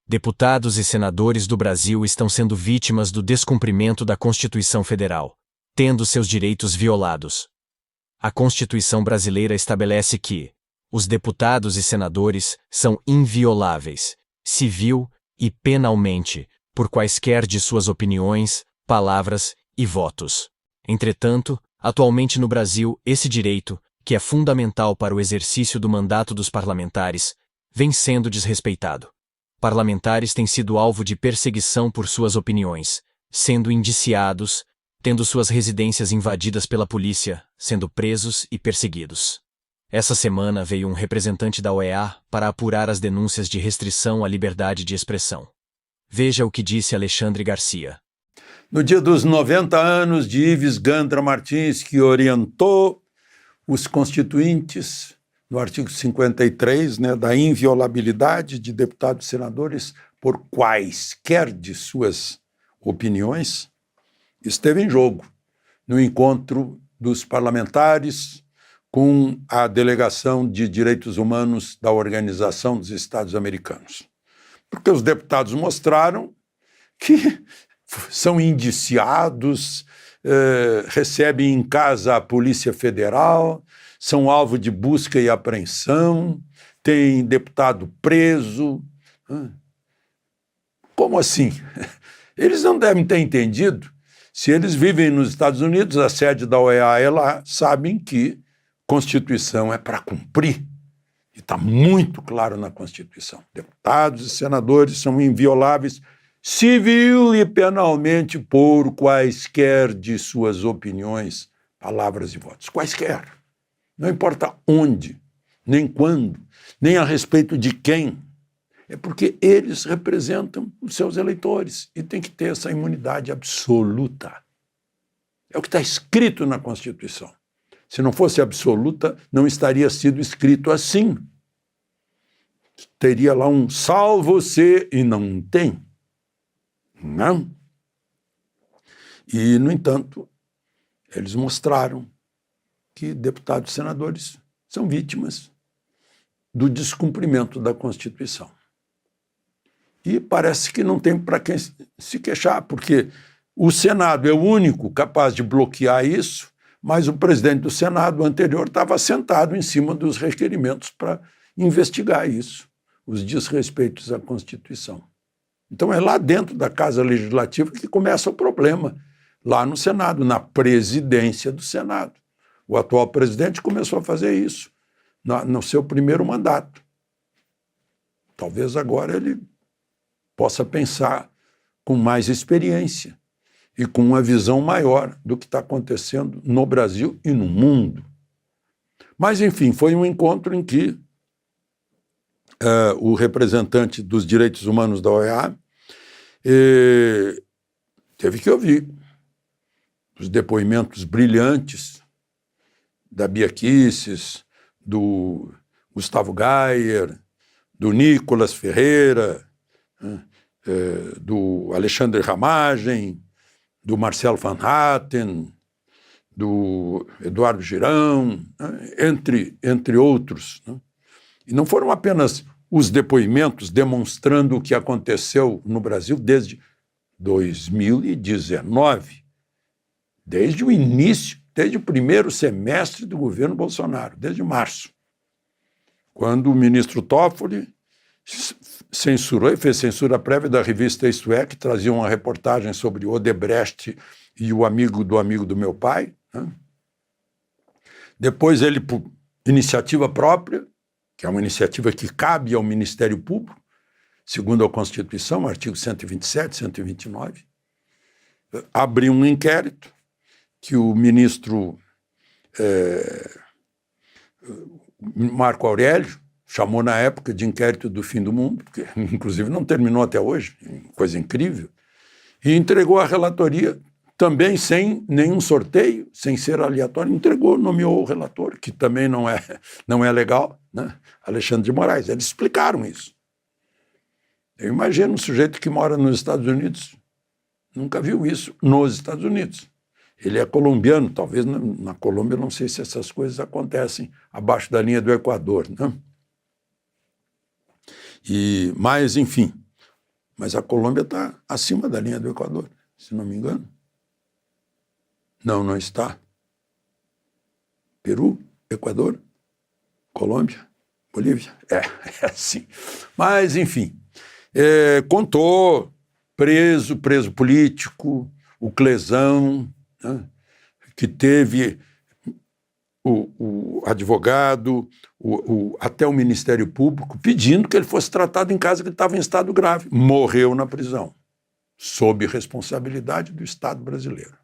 Deputados e senadores do Brasil estão sendo vítimas do descumprimento da Constituição Federal, tendo seus direitos violados. A Constituição brasileira estabelece que os deputados e senadores são invioláveis, civil e penalmente, por quaisquer de suas opiniões, palavras e votos. Entretanto, atualmente no Brasil, esse direito, que é fundamental para o exercício do mandato dos parlamentares, vem sendo desrespeitado. Parlamentares têm sido alvo de perseguição por suas opiniões, sendo indiciados, tendo suas residências invadidas pela polícia, sendo presos e perseguidos. Essa semana veio um representante da OEA para apurar as denúncias de restrição à liberdade de expressão. Veja o que disse Alexandre Garcia. No dia dos 90 anos de Ives Gandra Martins, que orientou os constituintes no artigo 53, da inviolabilidade de deputados e senadores por quaisquer de suas opiniões, esteve em jogo no encontro dos parlamentares com a Delegação de Direitos Humanos da Organização dos Estados Americanos. Porque os deputados mostraram que são indiciados, recebem em casa a Polícia Federal, são alvo de busca e apreensão, tem deputado preso. Como assim? Eles não devem ter entendido. Se eles vivem nos Estados Unidos, a sede da OEA é lá, sabem que Constituição é para cumprir. E está muito claro na Constituição. Deputados e senadores são invioláveis civil e penalmente por quaisquer de suas opiniões, palavras e votos. Quaisquer. Não importa onde, nem quando, nem a respeito de quem. É porque eles representam os seus eleitores e tem que ter essa imunidade absoluta. É o que está escrito na Constituição. Se não fosse absoluta, não estaria sido escrito assim. Teria lá um salvo-se e não tem. Não. E, no entanto, eles mostraram que deputados e senadores são vítimas do descumprimento da Constituição. E parece que não tem para quem se queixar, porque o Senado é o único capaz de bloquear isso, mas o presidente do Senado anterior estava sentado em cima dos requerimentos para investigar isso, os desrespeitos à Constituição. Então é lá dentro da Casa Legislativa que começa o problema, lá no Senado, na presidência do Senado. O atual presidente começou a fazer isso no seu primeiro mandato. Talvez agora ele possa pensar com mais experiência e com uma visão maior do que está acontecendo no Brasil e no mundo. Mas, enfim, foi um encontro em que o representante dos direitos humanos da OEA teve que ouvir os depoimentos brilhantes da Bia Kicis, do Gustavo Gayer, do Nicolas Ferreira, do Alexandre Ramagem, do Marcelo Van Hatten, do Eduardo Girão, entre outros. E não foram apenas os depoimentos demonstrando o que aconteceu no Brasil desde 2019, desde o início, desde o primeiro semestre do governo Bolsonaro, desde março, quando o ministro Toffoli censurou e fez censura prévia da revista Isto É, que trazia uma reportagem sobre Odebrecht e o amigo do meu pai. Depois ele, por iniciativa própria, que é uma iniciativa que cabe ao Ministério Público, segundo a Constituição, artigo 127, 129, abriu um inquérito que o ministro Marco Aurélio chamou na época de inquérito do fim do mundo, que inclusive não terminou até hoje, coisa incrível, e entregou a relatoria também sem nenhum sorteio, sem ser aleatório, entregou, nomeou o relator, que também não é legal, Alexandre de Moraes. Eles explicaram isso. Eu imagino um sujeito que mora nos Estados Unidos, nunca viu isso nos Estados Unidos. Ele é colombiano, talvez na Colômbia, não sei se essas coisas acontecem abaixo da linha do Equador, Mas, enfim, Mas a Colômbia está acima da linha do Equador, se não me engano. Não, não está. Peru, Equador, Colômbia, Bolívia. É assim. Mas, enfim, contou preso político, o Clesão, né, que teve o advogado, até o Ministério Público, pedindo que ele fosse tratado em casa, que ele estava em estado grave. Morreu na prisão, sob responsabilidade do Estado brasileiro.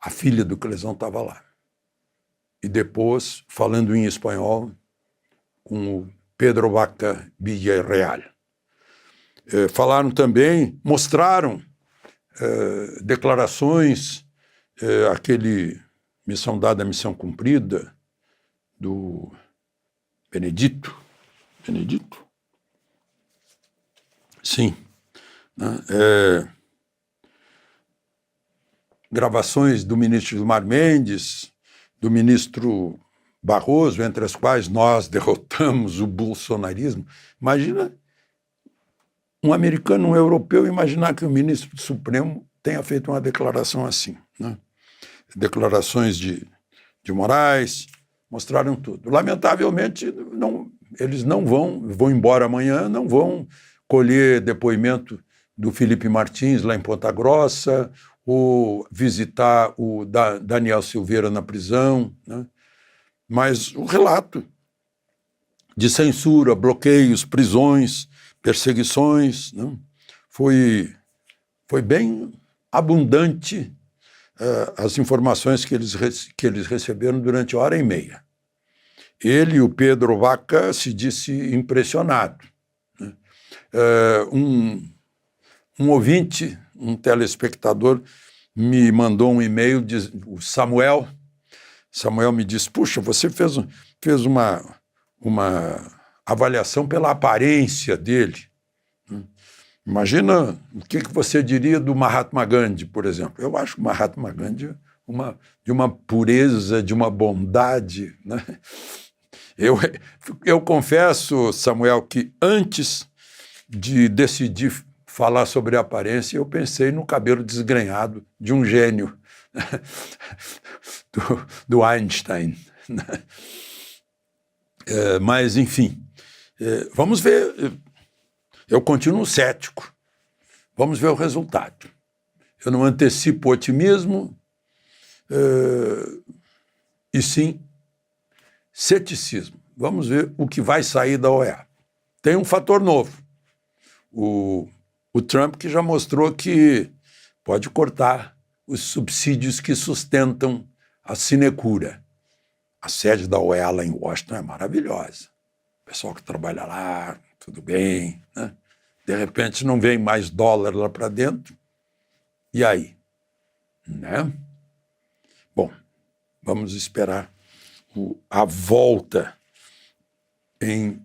A filha do Clesão estava lá. E depois, falando em espanhol, com o Pedro Vaca Villarreal. Falaram também, mostraram declarações, aquele missão dada, missão cumprida, do Benedito. Benedito? Sim. Né? Gravações do ministro Gilmar Mendes, do ministro Barroso, entre as quais nós derrotamos o bolsonarismo. Imagina um americano, um europeu, imaginar que o ministro do Supremo tenha feito uma declaração assim. Né? Declarações de Moraes, mostraram tudo. Lamentavelmente, eles não vão embora amanhã, não vão colher depoimento do Felipe Martins lá em Ponta Grossa, ou visitar o Daniel Silveira na prisão, né? Mas o relato de censura, bloqueios, prisões, perseguições, né? Foi bem abundante as informações que eles receberam durante 1h30. Ele e o Pedro Vaca se disse impressionado. Né? Um ouvinte, um telespectador, me mandou um e-mail, o Samuel me disse, puxa, você fez uma avaliação pela aparência dele. Imagina o que você diria do Mahatma Gandhi, por exemplo. Eu acho o Mahatma Gandhi de uma pureza, de uma bondade. Né? Eu confesso, Samuel, que antes de decidir falar sobre a aparência, eu pensei no cabelo desgrenhado de um gênio, do Einstein. Mas, enfim, vamos ver. Eu continuo cético. Vamos ver o resultado. Eu não antecipo otimismo, e sim ceticismo. Vamos ver o que vai sair da OEA. Tem um fator novo. O Trump, que já mostrou que pode cortar os subsídios que sustentam a sinecura. A sede da OEA lá em Washington é maravilhosa. O pessoal que trabalha lá, tudo bem, né? De repente não vem mais dólar lá para dentro. E aí? Né? Bom, vamos esperar a volta em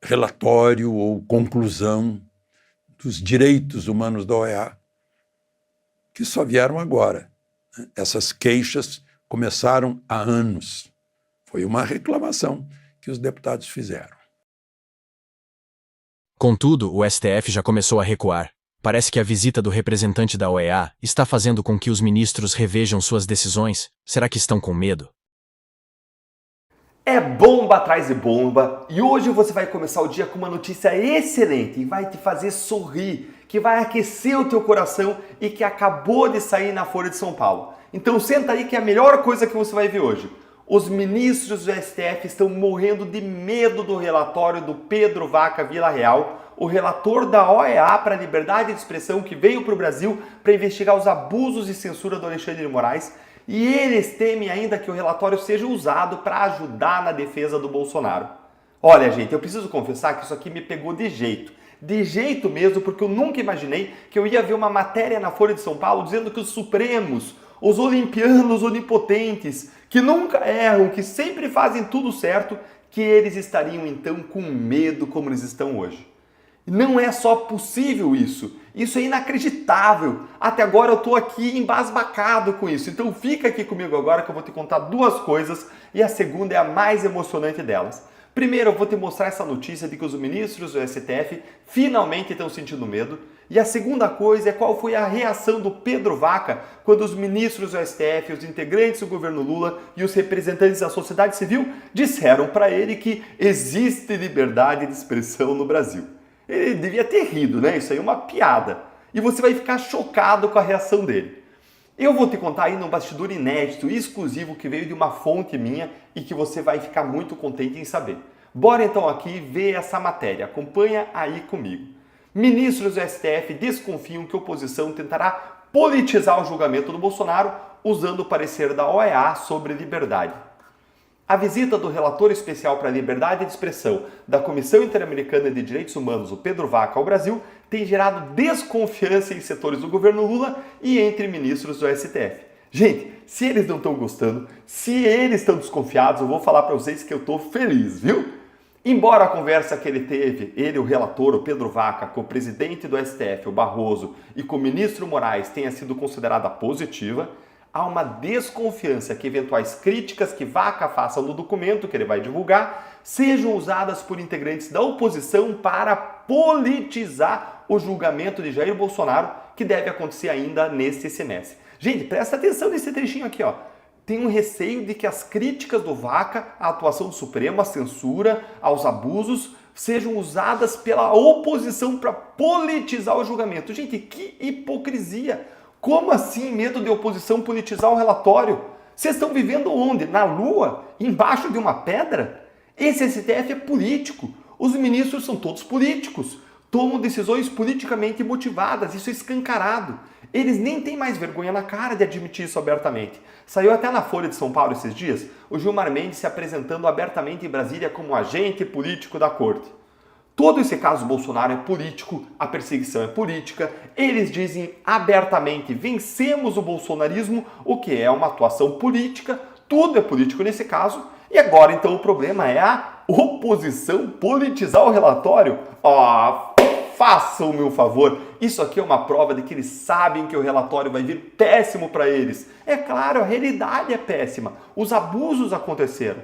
relatório ou conclusão dos direitos humanos da OEA, que só vieram agora. Essas queixas começaram há anos. Foi uma reclamação que os deputados fizeram. Contudo, o STF já começou a recuar. Parece que a visita do representante da OEA está fazendo com que os ministros revejam suas decisões. Será que estão com medo? É bomba atrás de bomba, e hoje você vai começar o dia com uma notícia excelente e vai te fazer sorrir, que vai aquecer o teu coração e que acabou de sair na Folha de São Paulo. Então senta aí que é a melhor coisa que você vai ver hoje. Os ministros do STF estão morrendo de medo do relatório do Pedro Vaca Villarreal, o relator da OEA para a liberdade de expressão que veio para o Brasil para investigar os abusos e censura do Alexandre de Moraes. E eles temem ainda que o relatório seja usado para ajudar na defesa do Bolsonaro. Olha, gente, eu preciso confessar que isso aqui me pegou de jeito mesmo, porque eu nunca imaginei que eu ia ver uma matéria na Folha de São Paulo dizendo que os supremos, os olimpianos onipotentes, que nunca erram, que sempre fazem tudo certo, que eles estariam então com medo como eles estão hoje. Não é só possível isso é inacreditável. Até agora eu estou aqui embasbacado com isso. Então fica aqui comigo agora que eu vou te contar duas coisas e a segunda é a mais emocionante delas. Primeiro, eu vou te mostrar essa notícia de que os ministros do STF finalmente estão sentindo medo. E a segunda coisa é qual foi a reação do Pedro Vaca quando os ministros do STF, os integrantes do governo Lula e os representantes da sociedade civil disseram para ele que existe liberdade de expressão no Brasil. Ele devia ter rido, né? Isso aí é uma piada. E você vai ficar chocado com a reação dele. Eu vou te contar aí num bastidor inédito e exclusivo que veio de uma fonte minha e que você vai ficar muito contente em saber. Bora então aqui ver essa matéria. Acompanha aí comigo. Ministros do STF desconfiam que a oposição tentará politizar o julgamento do Bolsonaro usando o parecer da OEA sobre liberdade. A visita do relator especial para a liberdade de expressão da Comissão Interamericana de Direitos Humanos, o Pedro Vaca, ao Brasil, tem gerado desconfiança em setores do governo Lula e entre ministros do STF. Gente, se eles não estão gostando, se eles estão desconfiados, eu vou falar para vocês que eu estou feliz, viu? Embora a conversa que ele teve, ele, o relator, o Pedro Vaca, com o presidente do STF, o Barroso, e com o ministro Moraes tenha sido considerada positiva, há uma desconfiança que eventuais críticas que Vaca faça no documento que ele vai divulgar sejam usadas por integrantes da oposição para politizar o julgamento de Jair Bolsonaro, que deve acontecer ainda neste semestre. Gente, presta atenção nesse trechinho aqui, ó. Tem um receio de que as críticas do Vaca à atuação do Supremo, à censura, aos abusos, sejam usadas pela oposição para politizar o julgamento. Gente, que hipocrisia! Como assim medo de oposição politizar o relatório? Vocês estão vivendo onde? Na Lua? Embaixo de uma pedra? Esse STF é político. Os ministros são todos políticos. Tomam decisões politicamente motivadas, isso é escancarado. Eles nem têm mais vergonha na cara de admitir isso abertamente. Saiu até na Folha de São Paulo esses dias o Gilmar Mendes se apresentando abertamente em Brasília como agente político da corte. Todo esse caso Bolsonaro é político, a perseguição é política, eles dizem abertamente vencemos o bolsonarismo, o que é uma atuação política, tudo é político nesse caso, e agora então o problema é a oposição politizar o relatório. Façam o meu favor, isso aqui é uma prova de que eles sabem que o relatório vai vir péssimo para eles. É claro, a realidade é péssima, os abusos aconteceram.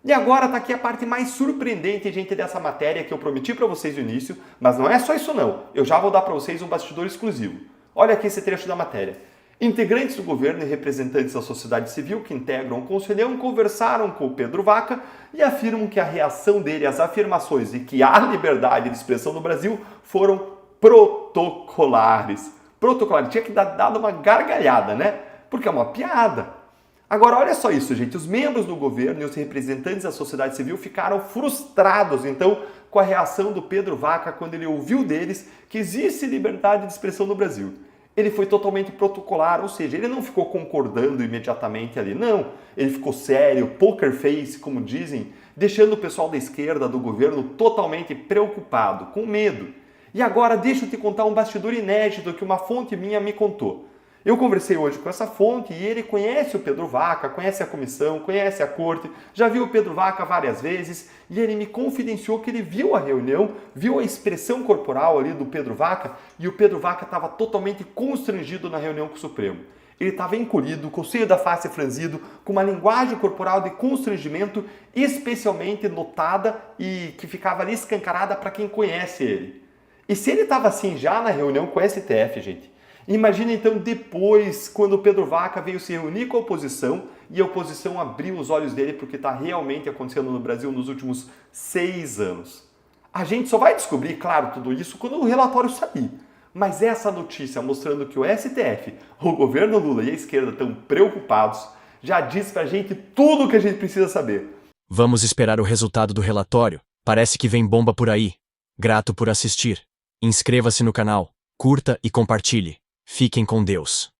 E agora está aqui a parte mais surpreendente, gente, dessa matéria que eu prometi para vocês no início, mas não é só isso não, eu já vou dar para vocês um bastidor exclusivo. Olha aqui esse trecho da matéria. Integrantes do governo e representantes da sociedade civil que integram o Conselhão conversaram com o Pedro Vaca e afirmam que a reação dele às afirmações de que há liberdade de expressão no Brasil foram protocolares. Protocolares, tinha que dar dado uma gargalhada, né? Porque é uma piada. Agora, olha só isso, gente. Os membros do governo e os representantes da sociedade civil ficaram frustrados, então, com a reação do Pedro Vaca quando ele ouviu deles que existe liberdade de expressão no Brasil. Ele foi totalmente protocolar, ou seja, ele não ficou concordando imediatamente ali, não. Ele ficou sério, poker face, como dizem, deixando o pessoal da esquerda do governo totalmente preocupado, com medo. E agora deixa eu te contar um bastidor inédito que uma fonte minha me contou. Eu conversei hoje com essa fonte e ele conhece o Pedro Vaca, conhece a comissão, conhece a corte, já viu o Pedro Vaca várias vezes e ele me confidenciou que ele viu a reunião, viu a expressão corporal ali do Pedro Vaca e o Pedro Vaca estava totalmente constrangido na reunião com o Supremo. Ele estava encolhido, com o seio da face franzido, com uma linguagem corporal de constrangimento especialmente notada e que ficava ali escancarada para quem conhece ele. E se ele estava assim já na reunião com o STF, gente, imagina então depois, quando o Pedro Vaca veio se reunir com a oposição e a oposição abriu os olhos dele porque está realmente acontecendo no Brasil nos últimos 6 anos. A gente só vai descobrir, claro, tudo isso quando o relatório sair. Mas essa notícia mostrando que o STF, o governo Lula e a esquerda estão preocupados, já diz pra gente tudo o que a gente precisa saber. Vamos esperar o resultado do relatório. Parece que vem bomba por aí. Grato por assistir. Inscreva-se no canal, curta e compartilhe. Fiquem com Deus.